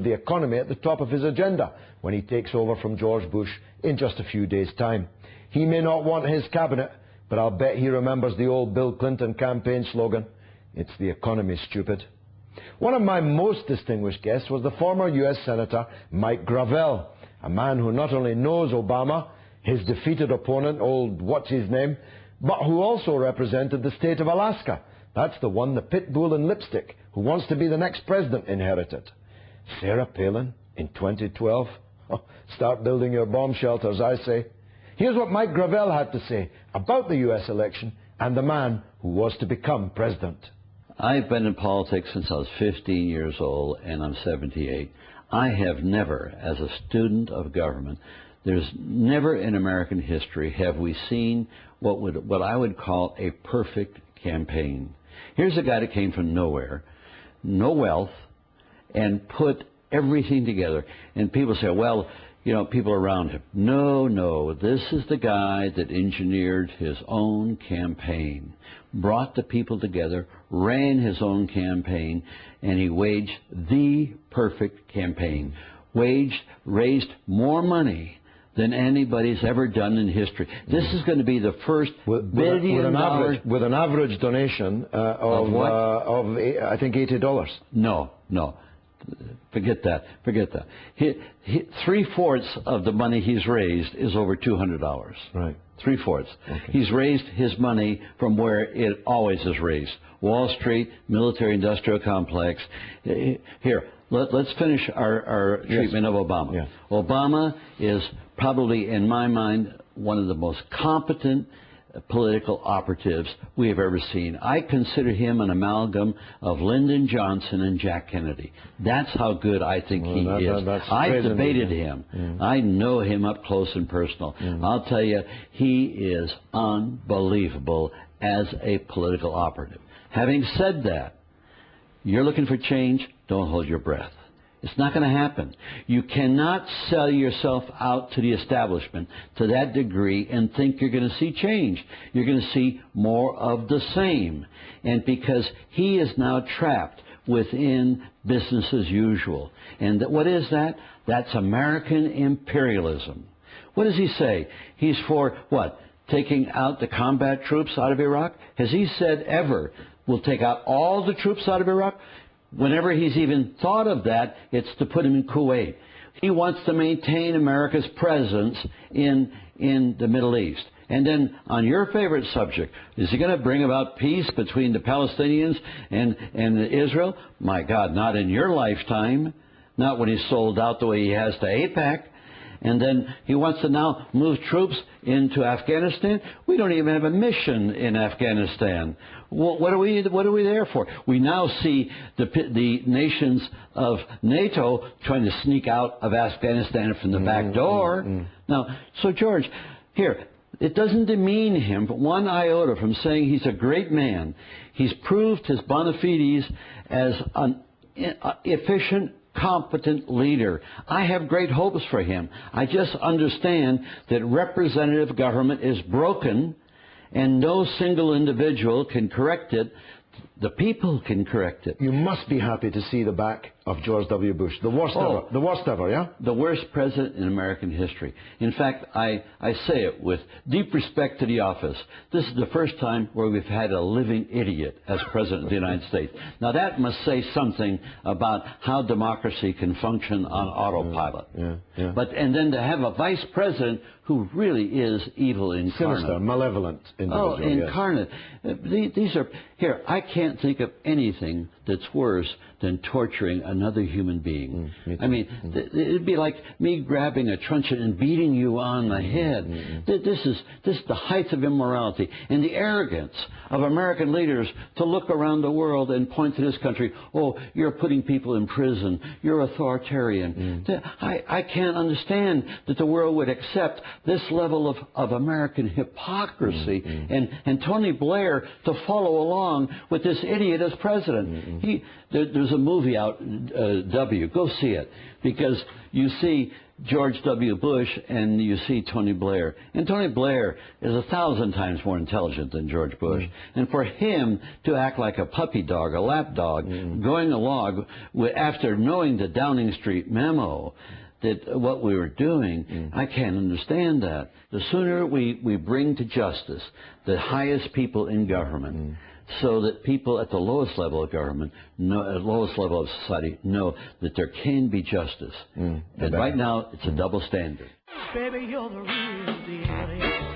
the economy at the top of his agenda when he takes over from George Bush in just a few days' time. He may not want his cabinet, but I'll bet he remembers the old Bill Clinton campaign slogan, "It's the economy, stupid." One of my most distinguished guests was the former US Senator Mike Gravel, a man who not only knows Obama, his defeated opponent, old what's-his-name, but who also represented the state of Alaska. That's the one the pit bull in lipstick who wants to be the next president inherited. Sarah Palin in 2012? Oh, start building your bomb shelters, I say. Here's what Mike Gravel had to say about the US election and the man who was to become president. I've been in politics since I was 15 years old, and I'm 78. I have never, as a student of government, there's never in American history have we seen what I would call a perfect campaign. Here's a guy that came from nowhere, no wealth, and put everything together. And people say, well, you know, people around him. No, this is the guy that engineered his own campaign, brought the people together, ran his own campaign, and he waged the perfect campaign. Raised more money than anybody's ever done in history. This is going to be the first $1 billion with an average donation of I think $80. No. Forget that. 3/4 of the money he's raised is over $200. Right. 3/4. Okay. He's raised his money from where it always is raised. Wall Street, military-industrial complex. Here, let's finish our treatment of Obama. Yeah. Obama is probably, in my mind, one of the most competent political operatives we have ever seen. I consider him an amalgam of Lyndon Johnson and Jack Kennedy. That's how good I think he is. I've debated him. I know him up close and personal. I'll tell you, he is unbelievable as a political operative. Having said that, you're looking for change, don't hold your breath. It's not going to happen. You cannot sell yourself out to the establishment to that degree and think you're going to see change. You're going to see more of the same. And because he is now trapped within business as usual. And what is that? That's American imperialism. What does he say? He's for what? Taking out the combat troops out of Iraq? Has he said ever, we'll take out all the troops out of Iraq? Whenever he's even thought of that, it's to put him in Kuwait. He wants to maintain America's presence in the Middle East. And then on your favorite subject, is he going to bring about peace between the Palestinians and Israel? My God, not in your lifetime. Not when he's sold out the way he has to AIPAC. And then he wants to now move troops into Afghanistan. We don't even have a mission in Afghanistan. What are we there for? We now see the nations of NATO trying to sneak out of Afghanistan from the back door. Now, so George, here, it doesn't demean him one iota from saying he's a great man. He's proved his bona fides as an efficient, competent leader. I have great hopes for him. I just understand that representative government is broken and no single individual can correct it. The people can correct it. You must be happy to see the back of George W. Bush. The worst ever. The worst ever, yeah? The worst president in American history. In fact, I say it with deep respect to the office. This is the first time where we've had a living idiot as president of the United States. Now that must say something about how democracy can function on autopilot. And then to have a vice president who really is evil incarnate. Sinister, malevolent individual. Oh, incarnate. These are, here, I can't think of anything that's worse than torturing another human being. I mean, it'd be like me grabbing a truncheon and beating you on the head. This is the height of immorality and the arrogance of American leaders to look around the world and point to this country, oh, you're putting people in prison, you're authoritarian. I can't understand that the world would accept this level of American hypocrisy and Tony Blair to follow along with this idiot as president. There's a movie out, W. Go see it, because you see George W. Bush and you see Tony Blair. And Tony Blair is 1,000 times more intelligent than George Bush. And for him to act like a puppy dog, a lap dog, going along after knowing the Downing Street memo, that what we were doing, I can't understand that. The sooner we bring to justice the highest people in government, so that people at the lowest level of government, lowest level of society, know that there can be justice. And right now, it's a double standard. Baby, you're the real deal.